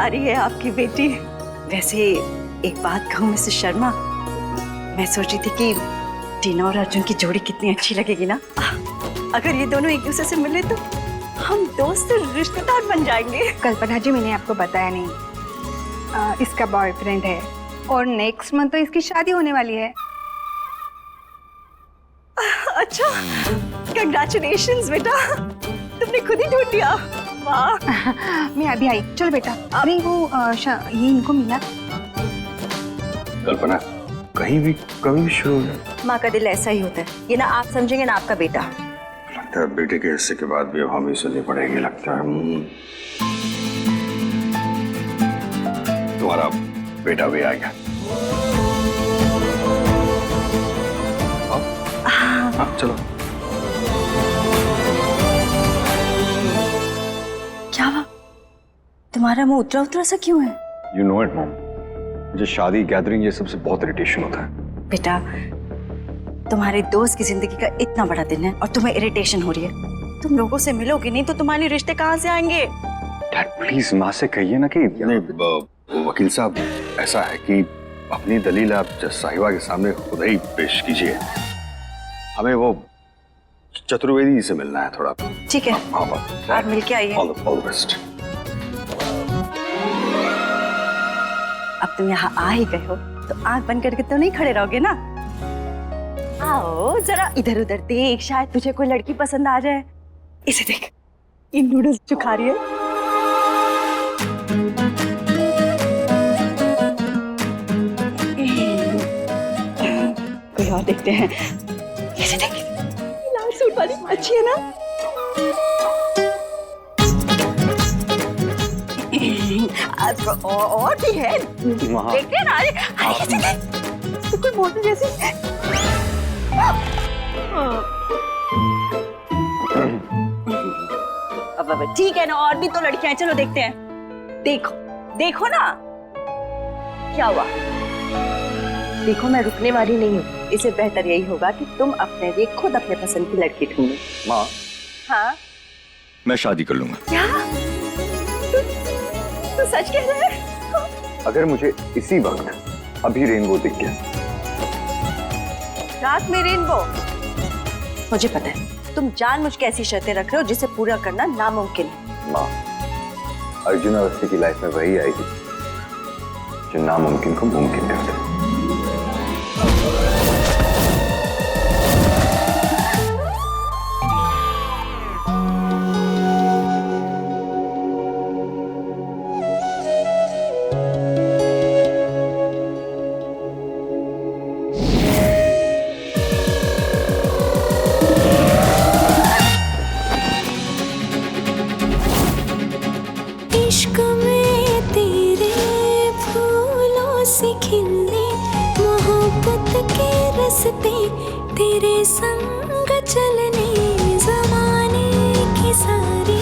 प्यारी है आपकी बेटी। वैसे एक बात कहूँ मिसेस शर्मा, मैं सोच रही थी कि टीना और अर्जुन की जोड़ी कितनी अच्छी लगेगी ना। अगर ये दोनों एक दूसरे से मिले तो हम दोस्त और रिश्तेदार बन जाएंगे। कल्पना जी, मैंने आपको बताया नहीं, इसका बॉयफ्रेंड है और नेक्स्ट मंथ तो इसकी शादी होने वाली है। अच्छा, कंग्रेचुलेशंस बेटा, तुमने खुद ही ढूंढ लिया। वाह। मैं अभी आई, चलो बेटा। अरे वो ये इनको मिला। कल्पना कहीं भी कभी भी शुरू हो जाए। माँ का दिल ऐसा ही होता है, ये ना आप समझेंगे ना आपका बेटा। लगता है बेटे के हिस्से के बाद भी अब हम ही सुननी पड़ेगी, लगता है। तुम्हारा बेटा भी आ गया। हाँ, चलो। क्या हुआ? तुम्हारा मुंह उतरा उतरा सा क्यों है? You know it, mom. मुझे शादी, गैदरिंग, ये सबसे बहुत इरिटेशन होता है। बेटा, तुम्हारे दोस्त की जिंदगी का इतना बड़ा दिन है और तुम्हें इरिटेशन हो रही है। तुम लोगों से मिलोगे नहीं तो तुम्हारे रिश्ते कहाँ से आएंगे? डैड प्लीज माँ से कहिए ना कि नहीं, वकील साहब, ऐसा है कि अपनी दलील आप जज साहिबा के सामने खुद ही पेश कीजिए। हमें वो चतुर्वेदी से मिलना है थोड़ा। ठीक है, हाँ, आप मिलके आइए। All the best. अब तुम यहाँ आ ही गए हो तो आंख बंद करके तो नहीं खड़े रहोगे ना। आओ जरा इधर उधर देख, शायद तुझे कोई लड़की पसंद आ जाए। इसे देख, इन नूडल्स जो खा रही है। कोई और देखते हैं। इसे देख, लाल सूट वाली अच्छी है ना। और भी है, देखते ना। इसे देख, तो कोई मोटर जैसी। अब ठीक है ना, और भी तो लड़कियां हैं, चलो देखते हैं। देखो देखो ना, क्या हुआ? देखो, मैं रुकने वाली नहीं हूँ। इससे बेहतर यही होगा कि तुम अपने लिए खुद अपने पसंद की लड़की ढूंढो। माँ, हाँ, मैं शादी कर लूंगा। क्या तू सच कह रहा है? अगर मुझे इसी वक्त अभी रेनबो दिख गया। रात में रेनबो? मुझे पता है तुम जानबूझ के ऐसी शर्तें रख रहे हो जिसे पूरा करना नामुमकिन है। माँ, अर्जुन अवस्थी की लाइफ में वही आएगी जो नामुमकिन को मुमकिन कर दे। इश्क में तेरे फूलों से खिलने, मोहब्बत के रस्ते तेरे संग चलने, ज़माने की सारी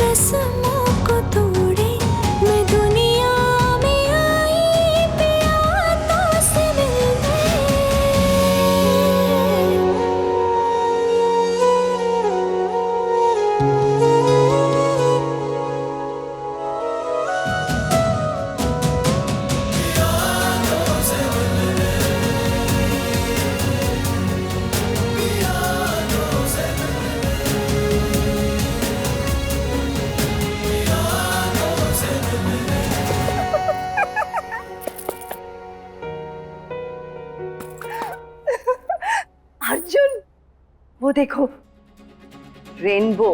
रस्मों को तोड़े मैं दुनिया में आई प्यारों से मिलने। अर्जुन, वो देखो, रेनबो।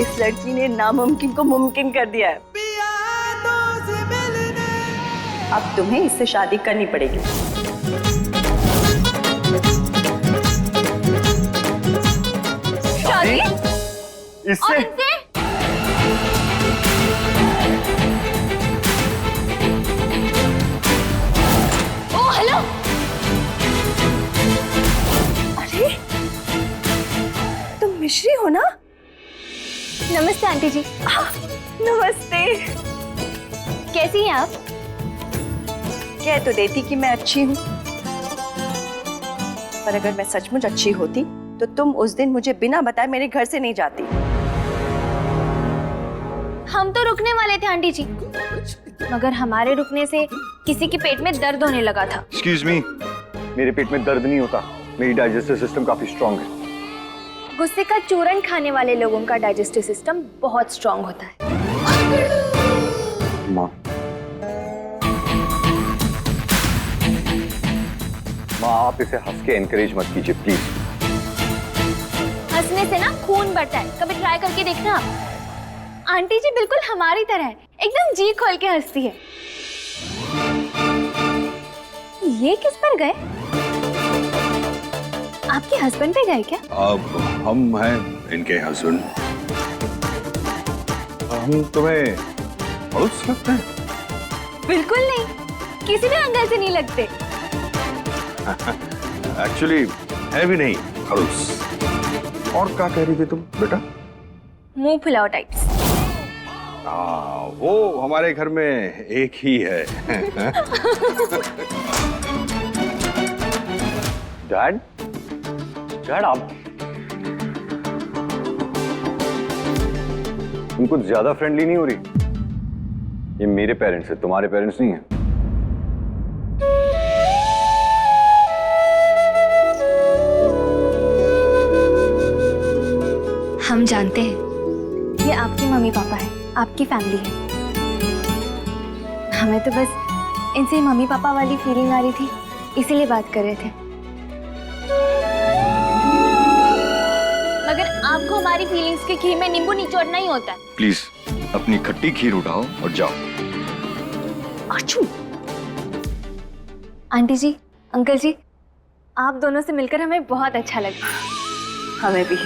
इस लड़की ने नामुमकिन को मुमकिन कर दिया है। अब तुम्हें इससे शादी करनी पड़ेगी। शादी? इससे? ओ हेलो, अरे तुम मिश्री हो ना? नमस्ते आंटी जी। नमस्ते। कैसी हैं आप? कह तो देती कि मैं अच्छी हूँ, पर अगर मैं सचमुच अच्छी होती तो तुम उस दिन मुझे बिना बताए मेरे घर से नहीं जाती। हम तो रुकने वाले थे आंटी जी, मगर हमारे रुकने से किसी के पेट में दर्द होने लगा था। एक्सक्यूज मी, मेरे पेट में दर्द नहीं होता, मेरी डाइजेस्टिव सिस्टम काफी स्ट्रांग है। गुस्से का चूरन खाने वाले लोगों का डाइजेस्टिव सिस्टम बहुत स्ट्रांग होता है। माँ, आप इसे हंस के एनकरेज मत कीजिए प्लीज। हंसने से ना खून बढ़ता है, कभी ट्राई करके देखना आप। आंटी जी बिल्कुल हमारी तरह है, एकदम जी खोल के हंसती है। ये किस पर गए? आपके हस्बैंड पे गए क्या? अब हम हैं इनके हस्बैंड। हम तुम्हें पड़ोस लगते हैं? बिल्कुल नहीं, किसी भी एंगल से नहीं लगते। एक्चुअली है भी नहीं खड़ूस। और क्या कह रही थी तुम बेटा? मुंह फुलाओ टाइप्स। वो हमारे घर में एक ही है। डैड, डैड आप तुम कुछ ज्यादा फ्रेंडली नहीं हो रही। ये मेरे पेरेंट्स हैं, तुम्हारे पेरेंट्स नहीं हैं। हम जानते हैं ये आपके मम्मी पापा है, आपकी फैमिली है। हमें तो बस इनसे मम्मी पापा वाली फीलिंग आ रही थी, इसीलिए बात कर रहे थे। मगर आपको हमारी फीलिंग्स के खीर में नींबू निचोड़ना ही होता है। प्लीज अपनी खट्टी खीर उठाओ और जाओ। आचू। आंटी जी, अंकल जी, आप दोनों से मिलकर हमें बहुत अच्छा लगा। हमें भी।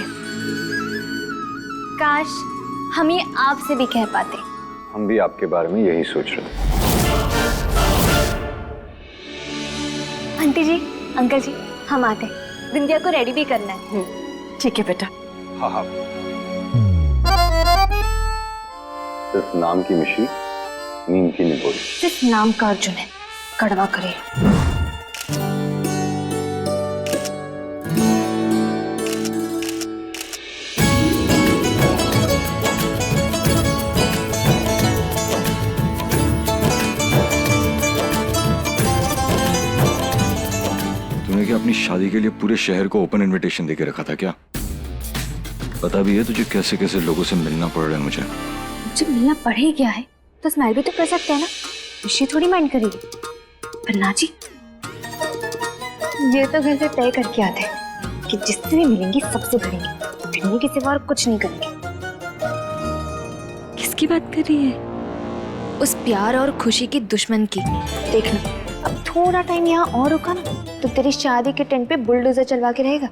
काश हम ये आपसे भी कह पाते। हम भी आपके बारे में यही सोच रहे हैं। आंटी जी, अंकल जी, हम आते हैं। बिंदिया को रेडी भी करना है। ठीक है बेटा। हाँ हाँ। सिर्फ नाम की मिश्री, नीम की निबोरी। सिर्फ नाम का अर्जुन है, कड़वा करे। तूने क्या अपनी शादी के लिए पूरे शहर को ओपन इनविटेशन देके रखा था क्या? पता भी है तुझे कैसे कैसे लोगों से मिलना पड़ रहा है मुझे। मुझे मिलना पड़े क्या है तो स्मेल भी तो कर सकते हैं ना, खुशी थोड़ी माइंड करेगी। पर ना जी, ये तो घर से तय करके आते हैं कि जिससे भी मिलेंगी सबसे भिड़ेंगे, भिड़ने के सिवा और कुछ नहीं करेंगे। किसकी बात कर रही है? उस प्यार और खुशी की दुश्मन की। देखना, अब थोड़ा टाइम यहाँ और रुका ना तो तेरी शादी के टेंट पे बुलडोजर चलवा के रहेगा।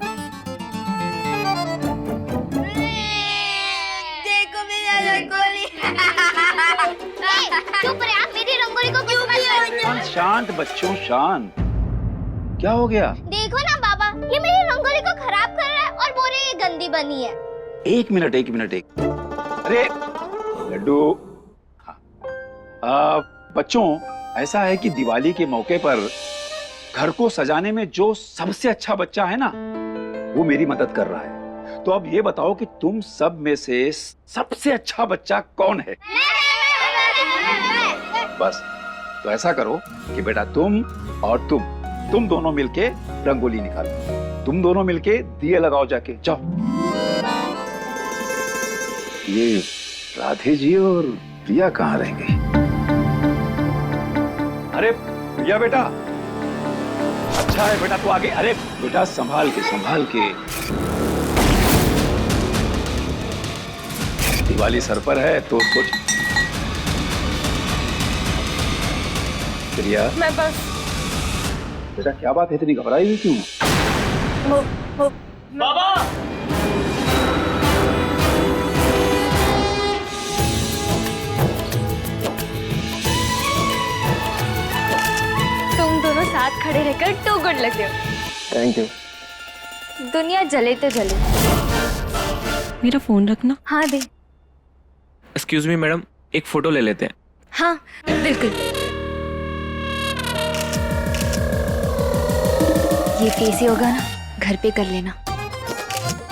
चुप रहे आप, मेरी रंगोली को क्यों मत शांत बच्चों शांत। क्या हो गया? देखो ना बाबा, ये मेरी रंगोली को खराब कर रहा है और बोल रहे ये गंदी बनी है। एक मिनट। अरे लड्डू। बच्चों, ऐसा है कि दिवाली के मौके पर घर को सजाने में जो सबसे अच्छा बच्चा है ना, वो मेरी मदद कर रहा है। तो अब ये बताओ कि तुम सब में से सबसे अच्छा बच्चा कौन है? बस, तो ऐसा करो कि बेटा तुम और तुम दोनों मिलके रंगोली निकालो। तुम दोनों मिलके दिए लगाओ, जाके जाओ। ये राधे जी और प्रिया कहाँ रह गई? अरे प्रिया बेटा, अच्छा है बेटा तू आगे। अरे बेटा संभाल के। दिवाली सर पर है तो सोच। प्रिया, मैं बस बेटा क्या बात है, इतनी घबराई हुई क्यों? बाबा! तुम दोनों साथ खड़े रहकर टू गुड लग रहे हो। Thank you. दुनिया जले तो जले। मेरा फोन रखना। हाँ दे। एक्सक्यूज मी मैडम, एक फोटो ले लेते हैं। हाँ बिल्कुल। ये फेस ही होगा ना? घर पे कर लेना।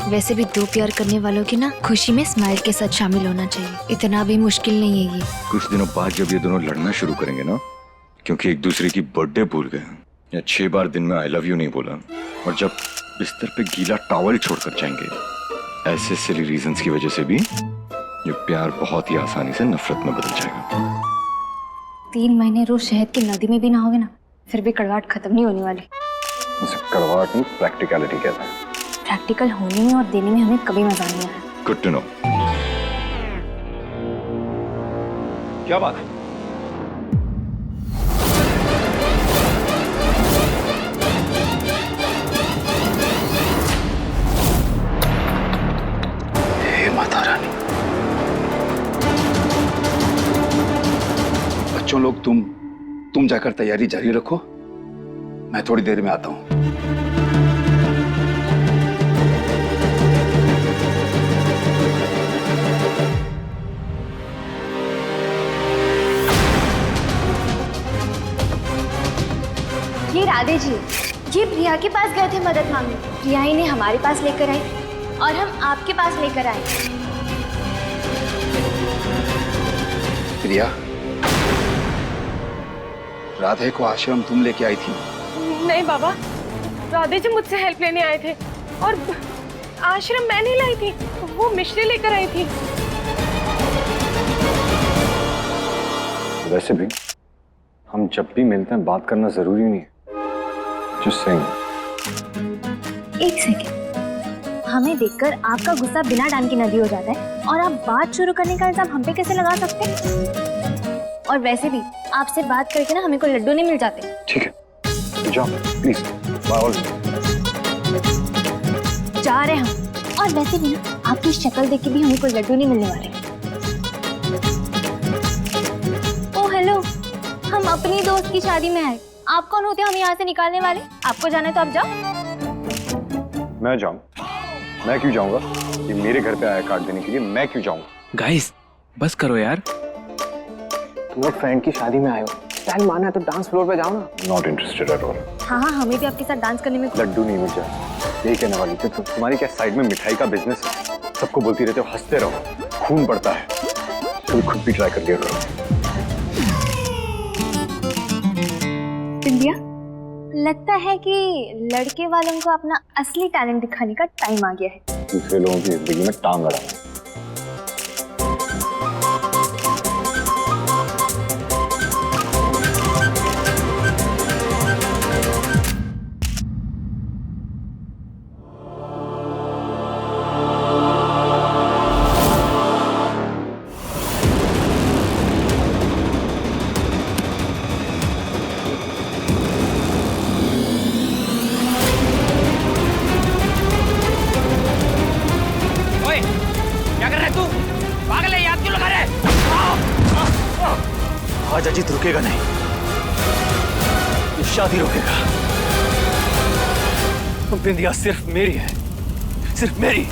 वैसे भी दो प्यार करने वालों की ना खुशी में स्माइल के साथ शामिल होना चाहिए, इतना भी मुश्किल नहीं है ये। कुछ दिनों बाद जब ये दोनों लड़ना शुरू करेंगे ना, क्योंकि एक दूसरे की बर्थडे भूल गए या 6 बार दिन में आई लव यू नहीं बोला, और जब बिस्तर पे गीला टॉवल छोड़कर जाएंगे, ऐसे सिली रीजंस की वजह से भी ये प्यार बहुत ही आसानी से नफरत में बदल जाएगा। 3 महीने रोज शहद की नदी में भी नहाओगे ना, फिर भी कड़वाहट खत्म नहीं होने वाली। इसे कड़वाहट नहीं, प्रैक्टिकलिटी कहते हैं। प्रैक्टिकल होने में और देने में हमें कभी मजा नहीं आया। Good to know. क्या बात है? हे माता रानी। बच्चों लोग, तुम जाकर तैयारी जारी रखो, मैं थोड़ी देर में आता हूं। ये राधे जी, ये प्रिया के पास गए थे मदद मांगने। प्रिया ही ने हमारे पास लेकर आई और हम आपके पास लेकर आए। प्रिया, राधे को आश्रम तुम लेके आई थी? नहीं बाबा, राधे जी मुझसे हेल्प लेने आए थे और आश्रम मैं नहीं लाई थी, वो मिश्री लेकर आई थी। वैसे भी हम जब भी मिलते हैं बात करना जरूरी नहीं है। Just saying. एक सेकेंड, हमें देखकर आपका गुस्सा बिना डैम की नदी हो जाता है और आप बात शुरू करने का इल्जाम हम पे कैसे लगा सकते हैं? और वैसे भी आपसे बात करके ना हमें कोई लड्डू नहीं मिल जाते। ठीक है, तो जाओ प्लीज। जा रहे हम, और वैसे भी ना आपकी शक्ल देख के भी हमें कोई लड्डू नहीं मिलने वाले। ओ हेलो, हम अपनी दोस्त की शादी में आए, आप कौन होते हो हमें यहाँ से निकालने वाले? आपको जाना है तो आप जाओ। मैं जाऊं? मैं क्यों जाऊंगा? ये मेरे घर पे आया कार्ड देने के लिए, मैं क्यों जाऊंगा? गाइस बस करो यार। तुम एक फ्रेंड की शादी में आए हो, स्टाइल मारना है तो डांस फ्लोर पे जाओ ना। Not interested at all. हाँ हाँ, हमें भी आपके साथ डांस करने में लड्डू नहीं मिल जाए यही कहने वाली थी। तो तुम्हारी क्या साइड में मिठाई का बिजनेस है? सबको बोलती रहते हो हंसते रहो, खून पड़ता है। तुम खुद भी ट्राई कर लिया करो। इंडिया, लगता है कि लड़के वालों को अपना असली टैलेंट दिखाने का टाइम आ गया है। दूसरे लोगों की जिंदगी में टांग अड़ा। आज अजीत रुकेगा नहीं, ये शादी रोकेगा। बिंदिया सिर्फ मेरी है, सिर्फ मेरी।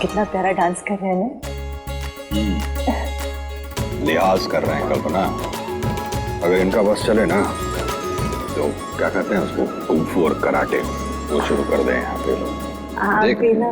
कितना प्यारा डांस कर रहे हैं। लिहाज कर रहे हैं कल्पना। अगर इनका बस चले ना तो क्या कहते हैं उसको, कुंफू और कराटे वो शुरू कर दें यहाँ पे लोग। आप भी ना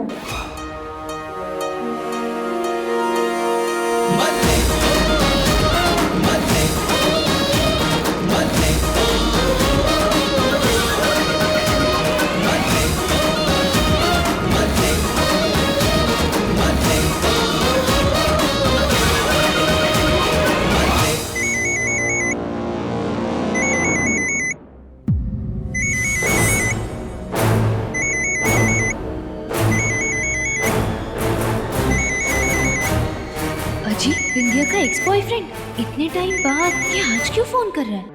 अजी, बिंदिया का एक्स बॉयफ्रेंड इतने टाइम बाद ये आज क्यों फोन कर रहा है?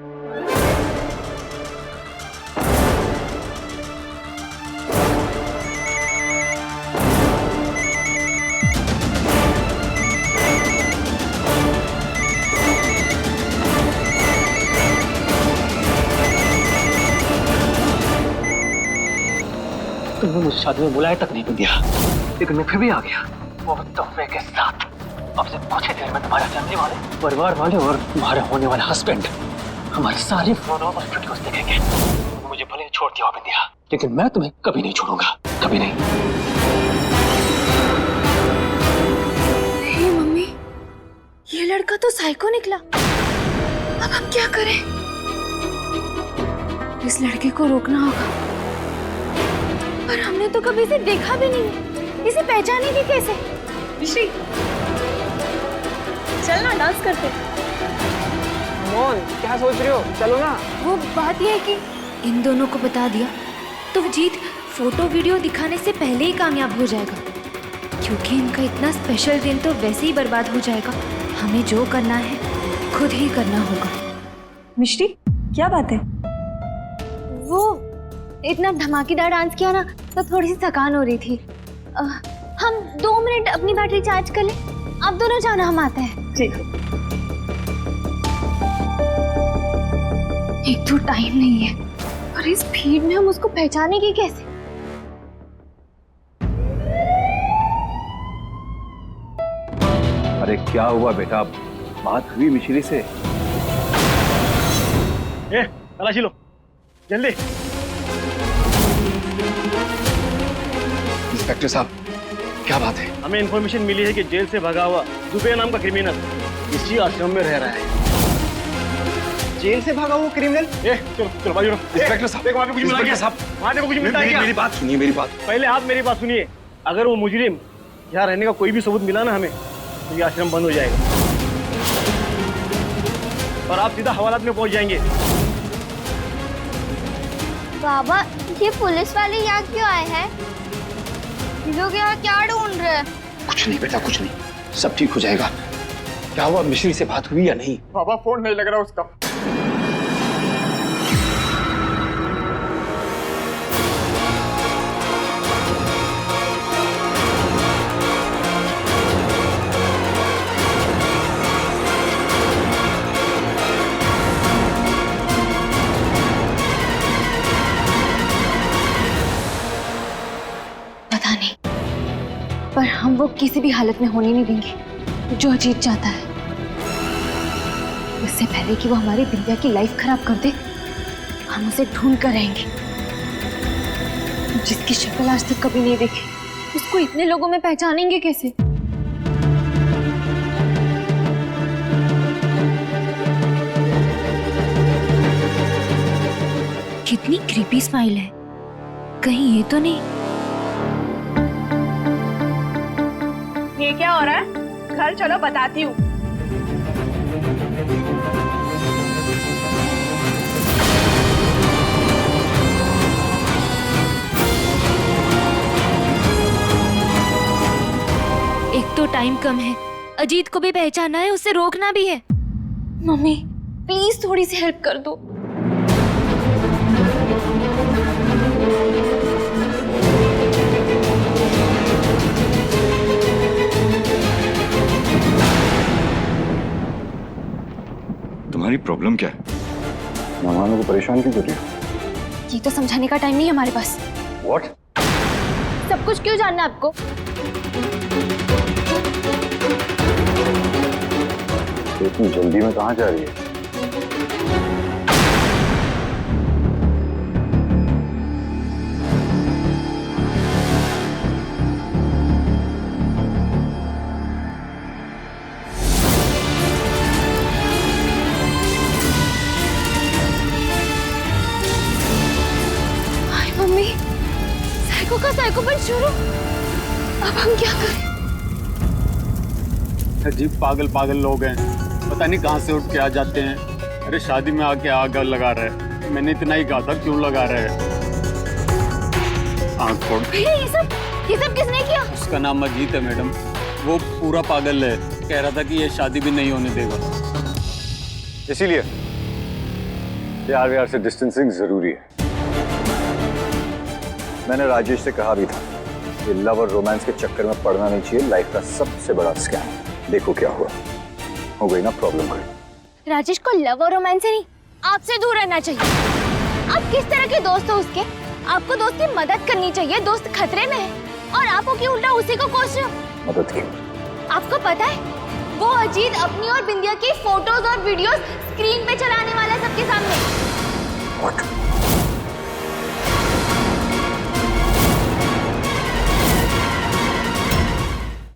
तुमने मुझे शादी में बुलाया तक नहीं दिया, लेकिन मैं फिर भी आ गया, वो तोहफे के साथ। अब से कुछ ही देर में तुम्हारे फैमिली वाले, परिवार वाले और तुम्हारे होने वाले हस्बैंड हमारे सारे फोटो और वीडियोस देखेंगे। मुझे भले ही छोड़ दिया हो बिंदिया, लेकिन मैं तुम्हें कभी नहीं छोड़ूंगा, कभी नहीं। हे मम्मी, ये लड़का तो साइको निकला। अब हम क्या करें? इस लड़के को रोकना होगा, पर हमने तो कभी इसे देखा भी नहीं, इसे पहचानेंगे कैसे? ऋषि, चल ना डांस करते। मोहन, क्या सोच रही हो? चलो ना। वो बात यह है कि इन दोनों को बता दिया तो जीत फोटो वीडियो दिखाने से पहले ही कामयाब हो जाएगा, क्योंकि इनका इतना स्पेशल दिन तो वैसे ही बर्बाद हो जाएगा। हमें जो करना है खुद ही करना होगा। मिश्री, क्या बात है? वो इतना धमाकेदार डांस किया ना तो थोड़ी सी थकान हो रही थी। हम 2 मिनट अपनी बैटरी चार्ज कर लें, आप दोनों जाना, हम आते हैं। ठीक। एक तो टाइम नहीं है और इस भीड़ में हम उसको पहचानेंगे कैसे? अरे क्या हुआ बेटा, बात हुई मिश्री से? तलाशी लो जल्दी। इंस्पेक्टर साहब, क्या बात है? हमें इन्फॉर्मेशन मिली है कि जेल से भागा हुआ दुबे नाम का क्रिमिनल इसी आश्रम में रह रहा है। जेल से भागा हुआ क्रिमिनल? चलो चलो बाजू रहो। इंस्पेक्टर साहब, वहाँ पे कुछ मिला क्या? वहाँ पे कुछ मिलता है क्या? मेरी बात सुनिए, मेरी बात। पहले आप मेरी बात सुनिए। अगर वो मुजरिम यहाँ रहने का कोई भी सबूत मिला ना हमें, तो ये आश्रम बंद हो जाएगा और आप सीधा हवालात में पहुंच जाएंगे। बाबा, ये पुलिस वाले यहाँ क्यों आए हैं? ये लोग यहाँ क्या ढूंढ रहे हैं? कुछ नहीं बेटा, कुछ नहीं, सब ठीक हो जाएगा। क्या हुआ, मिश्री से बात हुई या नहीं? बाबा, फोन नहीं लग रहा उसका। पता नहीं, पर हम वो किसी भी हालत में होने नहीं देंगे जो जीत चाहता है। इससे पहले कि वो हमारी बिंदिया की लाइफ खराब कर दे, हम उसे ढूंढ कर रहेंगे। जिसकी शक्ल आज तक कभी नहीं देखी, उसको इतने लोगों में पहचानेंगे कैसे? कितनी क्रीपी स्माइल है, कहीं ये तो नहीं? ये क्या हो रहा है? घर चलो, बताती हूँ। एक तो टाइम कम है, अजीत को भी पहचानना है, उसे रोकना भी है। मम्मी प्लीज थोड़ी सी हेल्प कर दो। तुम्हारी प्रॉब्लम क्या है? मेहमानों को परेशान क्यों कर रही हो? ये तो समझाने का टाइम नहीं है हमारे पास। What? सब कुछ क्यों जानना है आपको? इतनी जल्दी में कहाँ जा रही है? चोरू, अब हम क्या करें? अजीब पागल पागल लोग हैं, पता नहीं कहाँ से उठ के आ जाते हैं। अरे शादी में आके आग लगा रहे हैं। मैंने इतना ही कहा था, क्यों लगा रहे हैं? आँख फोड़। भैया ये सब किसने किया? उसका नाम अजीत है मैडम, वो पूरा पागल है। कह रहा था कि ये शादी भी नहीं होने देगा। इसीलिए प्यार व्यार से डिस्टेंसिंग जरूरी है। मैंने राजेश से कहा भी था कि लव और रोमांस के चक्कर में पड़ना नहीं चाहिए, लाइफ का सबसे बड़ा स्कैम। देखो क्या हुआ, हो गई ना प्रॉब्लम कोई। राजेश को लव और रोमांस से नहीं, आपसे दूर रहना चाहिए। आप किस तरह के दोस्त हो उसके? आपको दोस्त की मदद करनी चाहिए, दोस्त खतरे में है और आप की उल्टा उसी को कोस रहे हो। मदद की? आपको पता है वो अजीत अपनी और बिंदिया की फोटोज और वीडियोस स्क्रीन पे चलाने वाला है सबके सामने।